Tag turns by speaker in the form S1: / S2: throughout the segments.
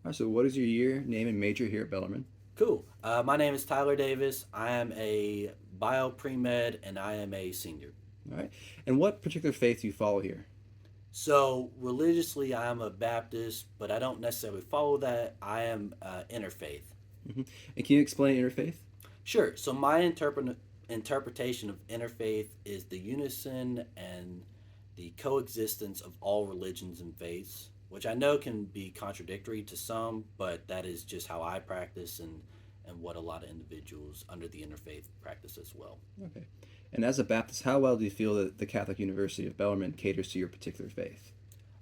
S1: All right, so what is your year, name, and major here at Bellarmine?
S2: Cool. My name is Tyler Davis. I am a bio pre med and I am a senior.
S1: All right. And what particular faith do you follow here?
S2: So, religiously, I am a Baptist, but I don't necessarily follow that. I am interfaith.
S1: And can you explain interfaith?
S2: Sure. So, my interpretation of interfaith is the unison and the coexistence of all religions and faiths, which I know can be contradictory to some, but that is just how I practice and what a lot of individuals under the interfaith practice as well.
S1: Okay. And as a Baptist, how well do you feel that the Catholic University of Bellarmine caters to your particular faith?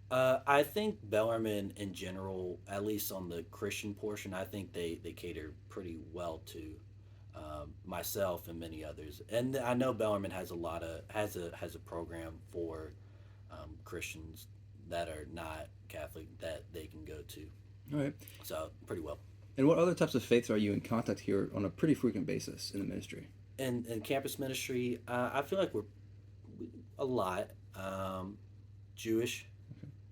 S2: I think Bellarmine in general, at least on the Christian portion, I think they cater pretty well to myself and many others. And I know Bellarmine has a lot of has a program for Christians that are not Catholic that they can go to.
S1: All right.
S2: So pretty well.
S1: And what other types of faiths are you in contact here on a pretty frequent basis in the ministry?
S2: In campus ministry, I feel like we're a lot Jewish.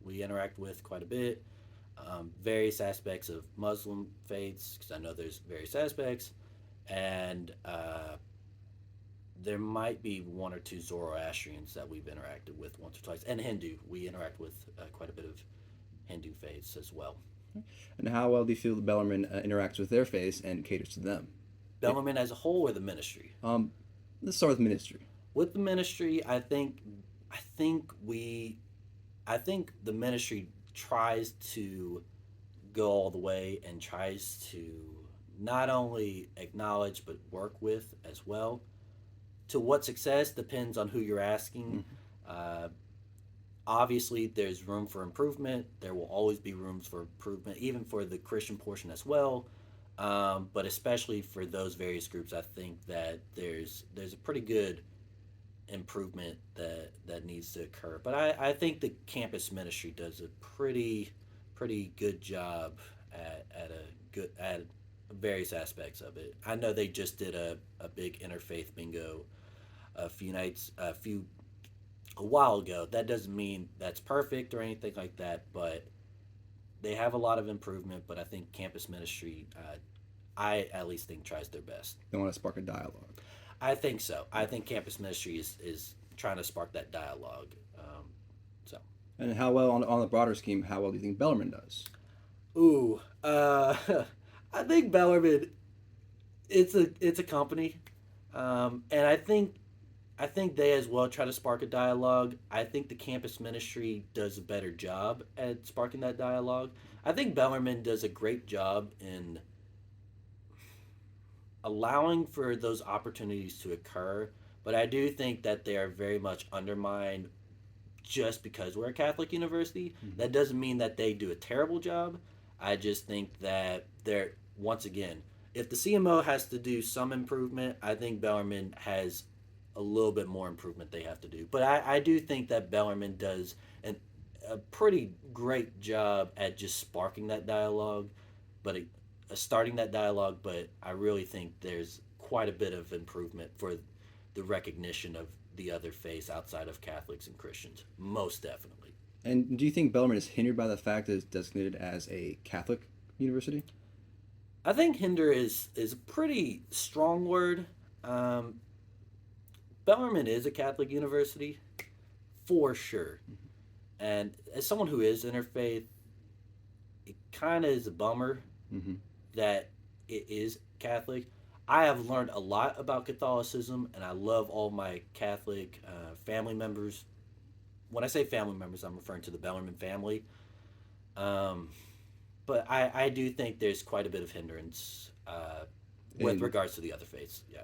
S2: We interact with quite a bit. Various aspects of Muslim faiths, because I know there's various aspects, and there might be one or two Zoroastrians that we've interacted with once or twice, and Hindu. We interact with quite a bit of Hindu faiths as well.
S1: And how well do you feel that Bellarmine interacts with their faiths and caters to them? It,
S2: Bellarmine as a whole, or the ministry.
S1: um, let's start with ministry.
S2: With the ministry, I think we, I think the ministry tries to go all the way and tries to not only acknowledge but work with as well. To what success depends on who you're asking.
S1: Mm-hmm.
S2: Uh, Obviously, there's room for improvement. There will always be rooms for improvement, even for the Christian portion as well. But especially for those various groups, I think that there's a pretty good improvement that needs to occur. But I think the campus ministry does a pretty good job at various aspects of it. I know they just did a big interfaith bingo a while ago. That doesn't mean that's perfect or anything like that, but they have a lot of improvement. But I think campus ministry, I at least think tries their best.
S1: They want to spark a dialogue.
S2: I think so. I think campus ministry is trying to spark that dialogue. So,
S1: And how well, on the broader scheme, how well do you think Bellarmine does?
S2: ooh, I think Bellarmine. It's a company, and I think they as well try to spark a dialogue. I think the campus ministry does a better job at sparking that dialogue. I think Bellarmine does a great job in allowing for those opportunities to occur, but I do think that they are very much undermined just because we're a Catholic university.
S1: Mm-hmm.
S2: That doesn't mean that they do a terrible job. I just think that they're, once again, if the CMO has to do some improvement, I think Bellarmine has a little bit more improvement they have to do. But I do think that Bellarmine does a pretty great job at just sparking that dialogue, but starting that dialogue. But I really think there's quite a bit of improvement for the recognition of the other faiths outside of Catholics and Christians. Most definitely.
S1: And do you think Bellarmine is hindered by the fact that it's designated as a Catholic university?
S2: I think hinder is a pretty strong word. Um, Bellarmine is a Catholic university, for sure. And as someone who is interfaith, it kind of is a bummer
S1: Mm-hmm.
S2: that it is Catholic. I have learned a lot about Catholicism, and I love all my Catholic family members. When I say family members, I'm referring to the Bellarmine family. Um, but I do think there's quite a bit of hindrance with
S1: In
S2: regards to the other faiths. Yeah.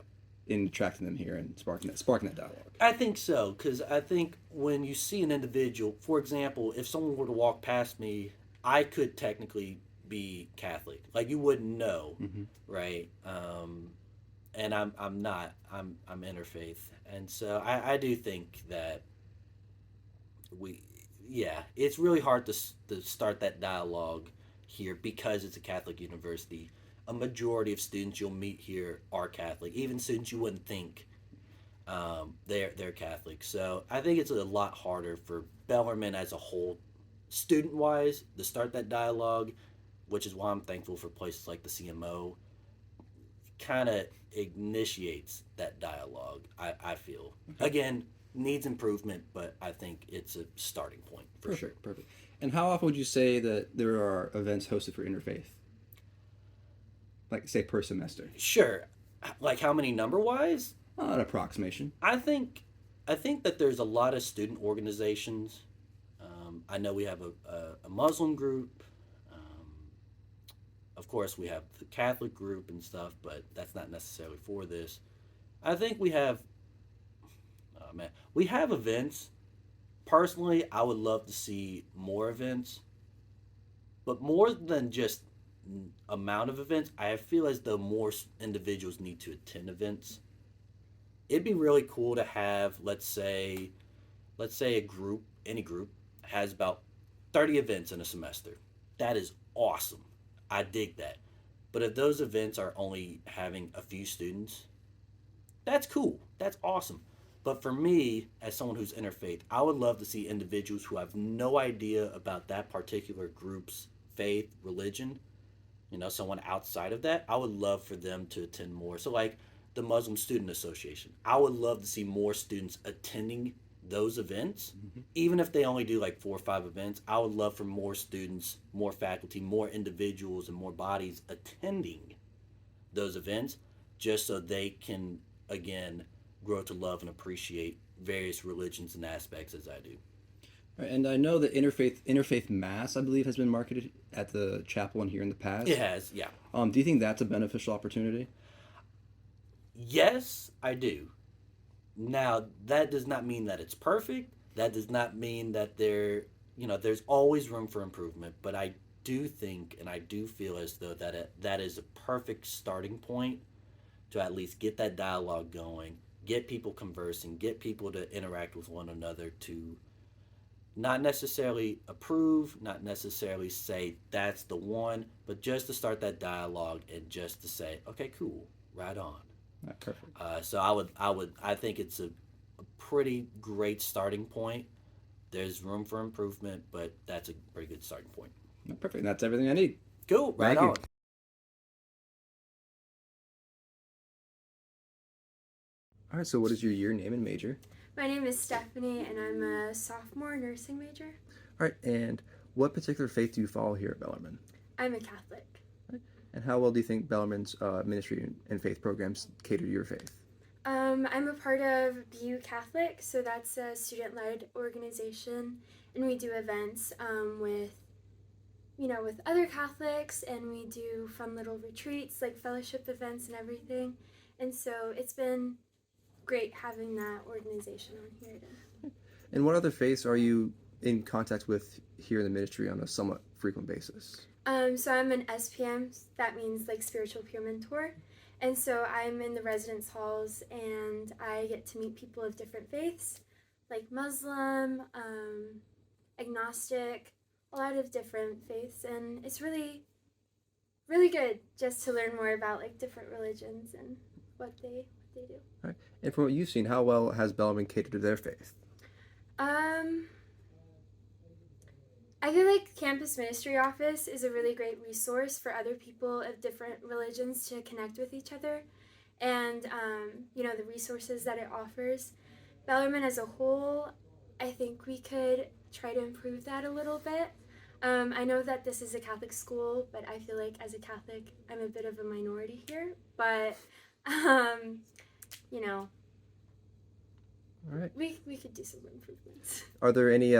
S1: in attracting them here and sparking that dialogue.
S2: I think so, because I think when you see an individual, for example, if someone were to walk past me, I could technically be Catholic. Like you wouldn't know,
S1: Mm-hmm.
S2: right? And I'm not. I'm interfaith, and so I do think that we, yeah, it's really hard to start that dialogue here because it's a Catholic university. A majority of students you'll meet here are Catholic, even students you wouldn't think they're Catholic. So I think it's a lot harder for Bellarmine as a whole, student wise, to start that dialogue. which is why I'm thankful for places like the CMO. Kind of initiates that dialogue. I feel again needs improvement, but I think it's a starting point for
S1: Perfect,
S2: sure.
S1: perfect. And how often would you say that there are events hosted for interfaith? Like, say, per semester?
S2: Sure, like how many number wise?
S1: An approximation.
S2: I think I think that there's a lot of student organizations. I know we have a Muslim group. Um, of course, we have the Catholic group and stuff, but that's not necessarily for this. I think we have, oh man, we have events. Personally, I would love to see more events, but more than just amount of events, I feel as though more individuals need to attend events. It'd be really cool to have, let's say a group, any group, has about 30 events in a semester. That is awesome. I dig that. But if those events are only having a few students, that's cool. That's awesome. But for me, as someone who's interfaith, I would love to see individuals who have no idea about that particular group's faith, religion, someone outside of that, I would love for them to attend more. So, like the Muslim Student Association, I would love to see more students attending those events, even if they only do like 4 or 5 events. I would love for more students, more faculty, more individuals, and more bodies attending those events just so they can, again, grow to love and appreciate various religions and aspects as I do.
S1: Right, and I know that interfaith mass, I believe, has been marketed at the chapel and here in the past.
S2: It has, yeah.
S1: Do you think that's a beneficial opportunity?
S2: Yes, I do. Now, that does not mean that it's perfect. That does not mean that there's always room for improvement, but I do think and I do feel as though that is a perfect starting point to at least get that dialogue going, get people conversing, get people to interact with one another to not necessarily approve, not necessarily say that's the one, but just to start that dialogue and just to say, okay, cool, right on.
S1: Perfect.
S2: So I think it's a pretty great starting point. There's room for improvement, but that's a pretty good starting point.
S1: Perfect. That's everything I need.
S2: Cool, right
S1: Thank you.
S2: on.
S1: All right. So, what is your year, name, and major?
S3: My name is Stephanie, and I'm a sophomore nursing major.
S1: All right. And what particular faith do you follow here at Bellarmine?
S3: I'm a Catholic.
S1: And how well do you think Bellarmine's ministry and faith programs cater to your faith?
S3: I'm a part of BU Catholic, so that's a student-led organization, and we do events with other Catholics, and we do fun little retreats, like fellowship events and everything. And so it's been great having that organization on here.
S1: And what other faiths are you in contact with here in the ministry on a somewhat frequent basis?
S3: So I'm an SPM, that means like spiritual peer mentor. And so I'm in the residence halls and I get to meet people of different faiths, like Muslim, agnostic, a lot of different faiths. And it's really, really good just to learn more about like different religions and what they do.
S1: All right. And from what you've seen, how well has Bellarmine catered to their faith?
S3: I feel like Campus Ministry Office is a really great resource for other people of different religions to connect with each other and, the resources that it offers. Bellarmine as a whole, I think we could try to improve that a little bit. I know that this is a Catholic school, but I feel like as a Catholic, I'm a bit of a minority here. But,
S1: All right.
S3: we could do some improvements.
S1: Are there any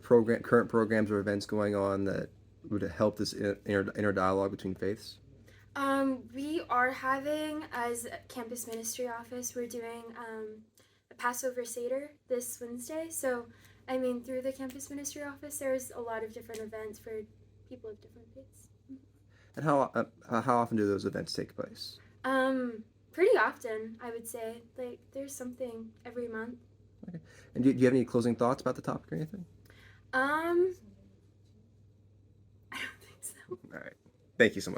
S1: current programs or events going on that would help this inner dialogue between faiths?
S3: We are having, as a Campus Ministry Office, we're doing a Passover Seder this Wednesday. So, through the Campus Ministry Office, there's a lot of different events for people of different faiths.
S1: And how often do those events take place?
S3: Pretty often, I would say. Like, there's something every month.
S1: Okay. And do you have any closing thoughts about the topic or anything?
S3: I don't think so.
S1: All right. Thank you so much.